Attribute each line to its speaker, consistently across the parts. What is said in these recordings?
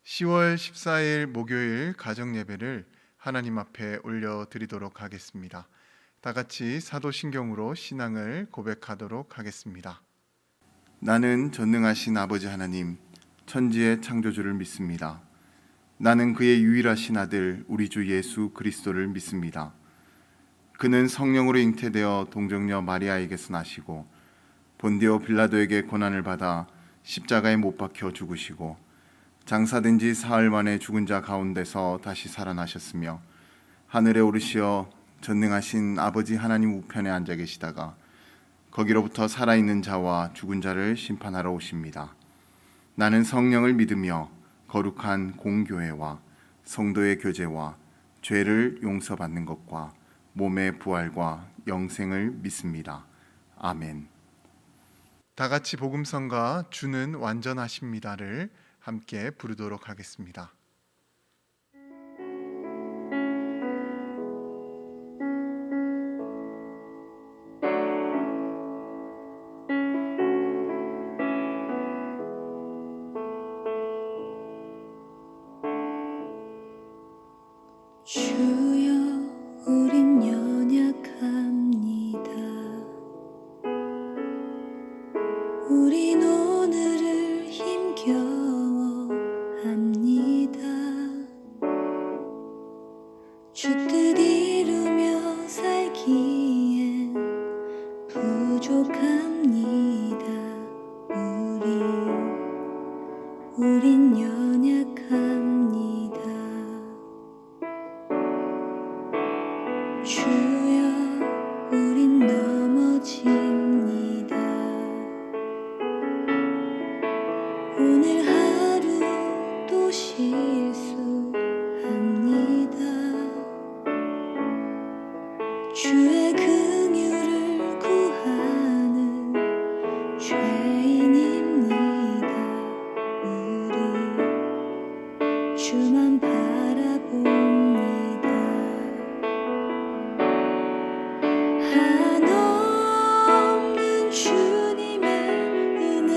Speaker 1: 10월 14일 목요일 가정 예배를 하나님 앞에 올려드리도록 하겠습니다. 다 같이 사도신경으로 신앙을 고백하도록 하겠습니다. 나는 전능하신 아버지 하나님, 천지의 창조주를 믿습니다. 나는 그의 유일하신 아들 우리 주 예수 그리스도를 믿습니다. 그는 성령으로 잉태되어 동정녀 마리아에게서 나시고 본디오 빌라도에게 고난을 받아 십자가에 못 박혀 죽으시고 장사된 지 사흘 만에 죽은 자 가운데서 다시 살아나셨으며 하늘에 오르시어 전능하신 아버지 하나님 우편에 앉아 계시다가 거기로부터 살아있는 자와 죽은 자를 심판하러 오십니다. 나는 성령을 믿으며 거룩한 공교회와 성도의 교제와 죄를 용서받는 것과 몸의 부활과 영생을 믿습니다. 아멘. 다 같이 복음성가 주는 완전하십니다를 함께 부르도록 하겠습니다.
Speaker 2: 주여 우린 연약합니다. 우린 오늘을 힘겨워합니다. 주 뜻 이루며 살기엔 부족합니다. 우린 연약합니다. 주여 우린 넘어집니다. 오늘 하루 또 실수합니다. 주의 긍휼을 구하는 죄인입니다. 우리 주만 바라봅니다. 한없는 주님의 은혜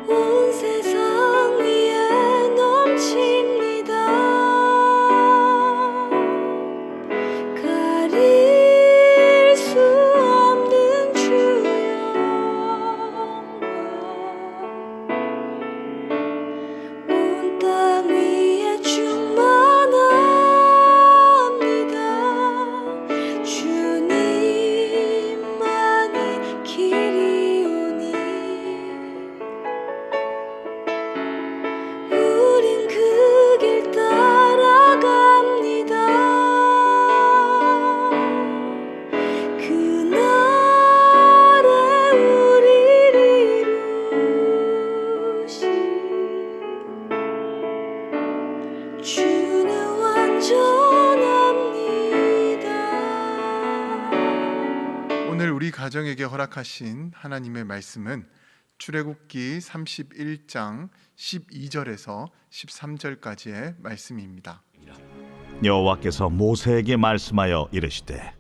Speaker 2: 온 세상 위에 넘칩니다. 가릴 수 없는 주 영광 온 땅 위에 충만합니다. 주님만이 길이오니 우린 그 길 따라갑니다. 그날에 우리를 이루시 주는 완전합니다.
Speaker 1: 오늘 우리 가정에게 허락하신 하나님의 말씀은 출애굽기 31장 12절에서 13절까지의 말씀입니다.
Speaker 3: 여호와께서 모세에게 말씀하여 이르시되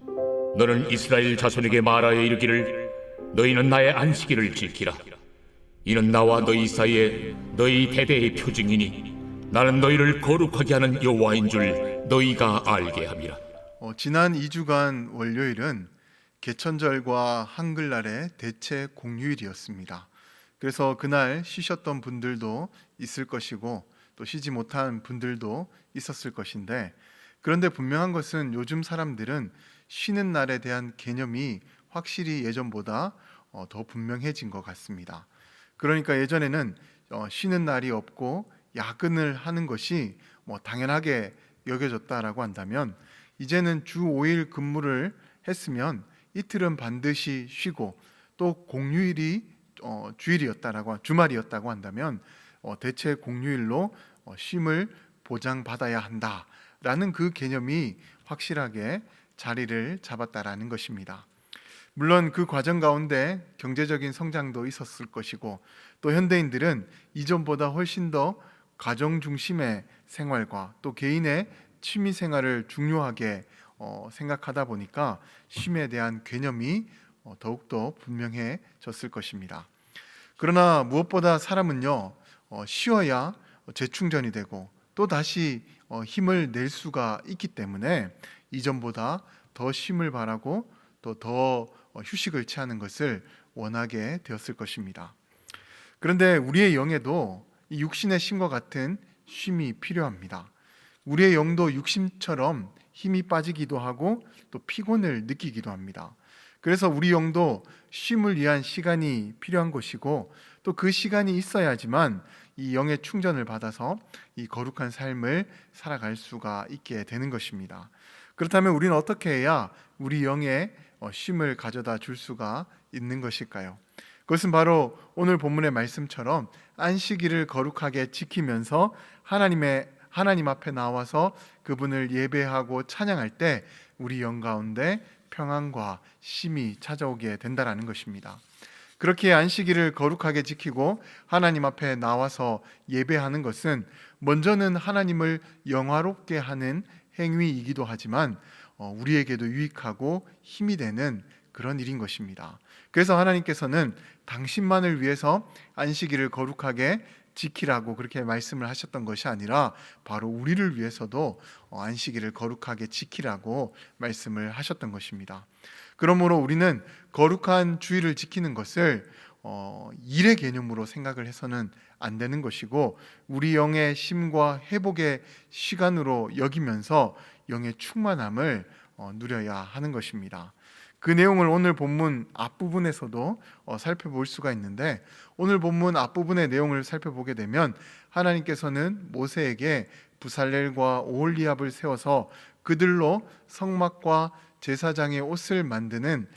Speaker 4: 너는 이스라엘 자손에게 말하여 이르기를 너희는 나의 안식일을 지키라. 이는 나와 너희 사이에 너희 대대의 표징이니 나는 너희를 거룩하게 하는 여호와인 줄 너희가 알게 함이라.
Speaker 1: 지난 2주간 월요일은 개천절과 한글날의 대체 공휴일이었습니다. 그래서 그날 쉬셨던 분들도 있을 것이고 또 쉬지 못한 분들도 있었을 것인데, 그런데 분명한 것은 요즘 사람들은 쉬는 날에 대한 개념이 확실히 예전보다 더 분명해진 것 같습니다. 그러니까 예전에는 쉬는 날이 없고 야근을 하는 것이 당연하게 여겨졌다라고 한다면, 이제는 주 5일 근무를 했으면 이틀은 반드시 쉬고 또 공휴일이 주말이었다고 한다면 대체 공휴일로 쉼을 보장받아야 한다라는 그 개념이 확실하게 자리를 잡았다라는 것입니다. 물론 그 과정 가운데 경제적인 성장도 있었을 것이고 또 현대인들은 이전보다 훨씬 더 가정 중심의 생활과 또 개인의 취미 생활을 중요하게 생각하다 보니까 쉼에 대한 개념이 더욱더 분명해졌을 것입니다. 그러나 무엇보다 사람은요, 쉬어야 재충전이 되고 또 다시 힘을 낼 수가 있기 때문에 이전보다 더 쉼을 바라고 또 더 휴식을 취하는 것을 원하게 되었을 것입니다. 그런데 우리의 영에도 이 육신의 쉼과 같은 쉼이 필요합니다. 우리의 영도 육신처럼 힘이 빠지기도 하고 또 피곤을 느끼기도 합니다. 그래서 우리 영도 쉼을 위한 시간이 필요한 것이고 또 그 시간이 있어야지만 이 영의 충전을 받아서 이 거룩한 삶을 살아갈 수가 있게 되는 것입니다. 그렇다면 우리는 어떻게 해야 우리 영에 쉼을 가져다 줄 수가 있는 것일까요? 그것은 바로 오늘 본문의 말씀처럼 안식일을 거룩하게 지키면서 하나님 앞에 나와서 그분을 예배하고 찬양할 때 우리 영 가운데 평안과 쉼이 찾아오게 된다라는 것입니다. 그렇게 안식일을 거룩하게 지키고 하나님 앞에 나와서 예배하는 것은 먼저는 하나님을 영화롭게 하는 행위이기도 하지만 우리에게도 유익하고 힘이 되는 그런 일인 것입니다. 그래서 하나님께서는 당신만을 위해서 안식일을 거룩하게 지키라고 그렇게 말씀을 하셨던 것이 아니라 바로 우리를 위해서도 안식일을 거룩하게 지키라고 말씀을 하셨던 것입니다. 그러므로 우리는 거룩한 주일을 지키는 것을 일의 개념으로 생각을 해서는 안 되는 것이고 우리 영의 쉼과 회복의 시간으로 여기면서 영의 충만함을 누려야 하는 것입니다. 그 내용을 오늘 본문 앞부분에서도 살펴볼 수가 있는데 오늘 본문 앞부분의 내용을 살펴보게 되면 하나님께서는 모세에게 부살렐과 오홀리압을 세워서 그들로 성막과 제사장의 옷을 만드는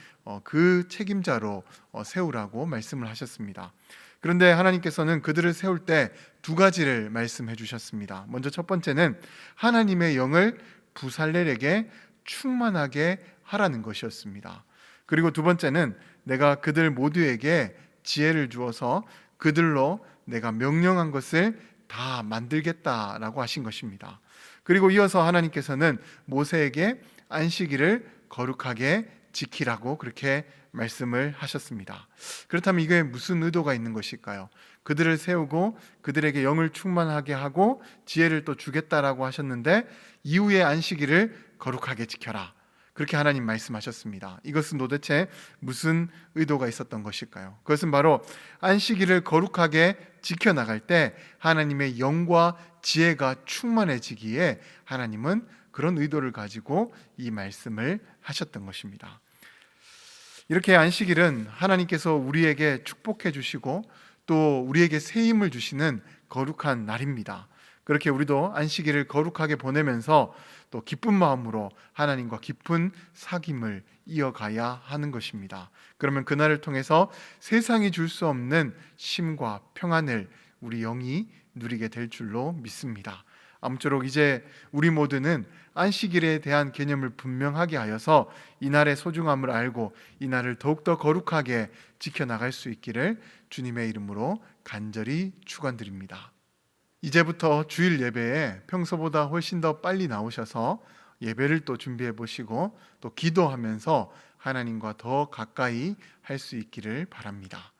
Speaker 1: 그 책임자로 세우라고 말씀을 하셨습니다. 그런데 하나님께서는 그들을 세울 때 두 가지를 말씀해 주셨습니다. 먼저 첫 번째는 하나님의 영을 부살렐에게 충만하게 하라는 것이었습니다. 그리고 두 번째는 내가 그들 모두에게 지혜를 주어서 그들로 내가 명령한 것을 다 만들겠다라고 하신 것입니다. 그리고 이어서 하나님께서는 모세에게 안식일을 거룩하게 지키라고 그렇게 말씀을 하셨습니다. 그렇다면 이게 무슨 의도가 있는 것일까요? 그들을 세우고 그들에게 영을 충만하게 하고 지혜를 또 주겠다라고 하셨는데 이후에 안식일을 거룩하게 지켜라. 그렇게 하나님 말씀하셨습니다. 이것은 도대체 무슨 의도가 있었던 것일까요? 그것은 바로 안식일을 거룩하게 지켜나갈 때 하나님의 영과 지혜가 충만해지기에 하나님은 그런 의도를 가지고 이 말씀을 하셨던 것입니다. 이렇게 안식일은 하나님께서 우리에게 축복해 주시고 또 우리에게 새 힘을 주시는 거룩한 날입니다. 그렇게 우리도 안식일을 거룩하게 보내면서 또 기쁜 마음으로 하나님과 깊은 사귐을 이어가야 하는 것입니다. 그러면 그날을 통해서 세상이 줄 수 없는 쉼과 평안을 우리 영이 누리게 될 줄로 믿습니다. 아무쪼록 이제 우리 모두는 안식일에 대한 개념을 분명하게 하여서 이날의 소중함을 알고 이날을 더욱더 거룩하게 지켜나갈 수 있기를 주님의 이름으로 간절히 축원드립니다. 이제부터 주일 예배에 평소보다 훨씬 더 빨리 나오셔서 예배를 또 준비해 보시고 또 기도하면서 하나님과 더 가까이 할 수 있기를 바랍니다.